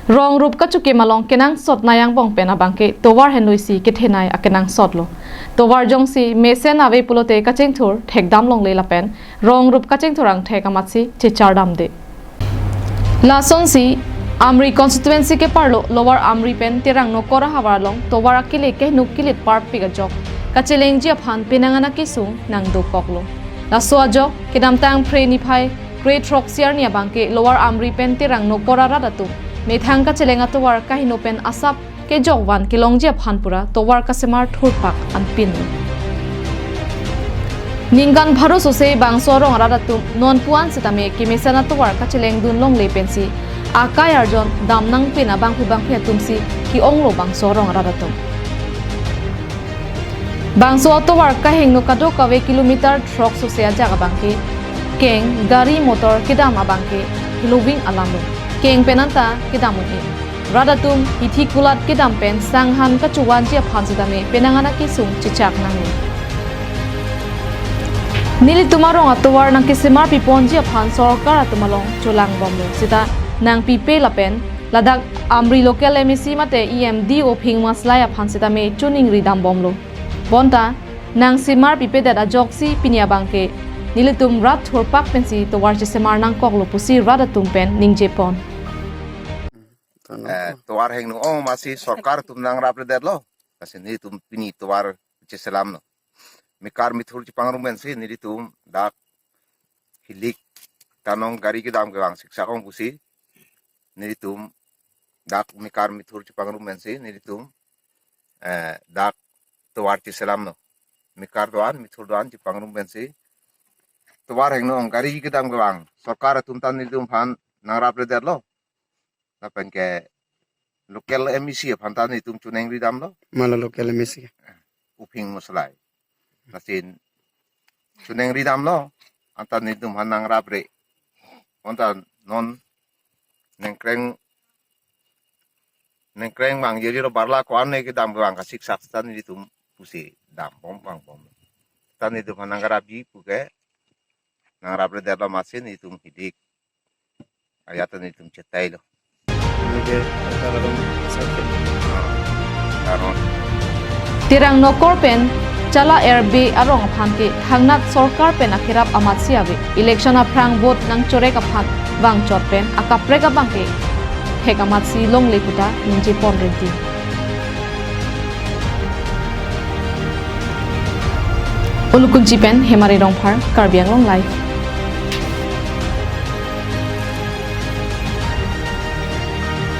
Rong rup ka chuki malong kenang sot nayang bong pena bangke towar henui si kithenai akenang sot lo towar jong si mesen ave pulote kacheng thur thek dam long lela pen rong rup kacheng thurang thek amat si chichar dam de lason si Amri constituency ke parlo lower Amri pen tirang no kora hawar long towar akile ke nukilit par piga jok kacheleng ji aphan pinangana ki sung nang do koklo laso ajo kidam tang pre ni phai great rock siar nia bangke lower Amri pen tirang no kora radatu Methang ka chelenga towar ka hinopen asap ke jogwan kilongje phanpura towar ka semar thurpak anpin Ninggan bharo sose bangso rong radatu non puan sitame kimesana towar ka cheleng dun long lepensi akai arjon damnang pina bangphi tumsi ki onglo bangso rong radatu Bangso towar ka hengno kado kawe kilometer truck sose jaga bangke keng gari motor kidam abangke hilowing alamlo Keng penanta kidamun e radatum ithi kulat kidam pen sanghan ka chuwan je phansidame penangana ki sung chichak nangni nili tumarong atowar nang kisimar pipon je phan sarkar atumalong chulang bomlo sita nang pipe lapen ladak amri local mec mate emd ophing maslaya phansidame chuning ridam bomlo bonta nang simar pipe dada joksi pinia bangke Nilitum rat thorpak pensi towar je semar nang koklo pusi radatum pen ningje pon towar heng no masih sarkar tum nang rapre lo kasi ni tum pini towar je selam no mikar mithur ci pangrum ben si ni tum dak hilik tanong gari ki dam ke bang siksa kong pusi ni tum dak mikar mithur ci pangrum ben si ni tum dak towar je selam no mikar doan mithur doan ci pangrum ben si towar heng no gari ki dam ke bang sarkar tum tan ni tum phan nang rapre lo Napan ke local emisi pantan itu cuneng di dam lo Mana local emisi uping muslai nasin cuneng di dam lo antan itu hanang rabre antan non nengkreng bang jadi lo barla kuan ne ke dam bang kasik saksan itu pusi dam bang tan itu hanang rabi puke nang rabre lo masin itu hidik ayatan itu cetai lo Tirang nokor pen chala RB arong phanke thangnat sarkar pen akhirap amat siabe election aprang vote nang chore ka phan bang chot pen akapre ka bangke thek amat si long leputa ninje pon renti Ulukunchi pen hemari rongphar karbiang long life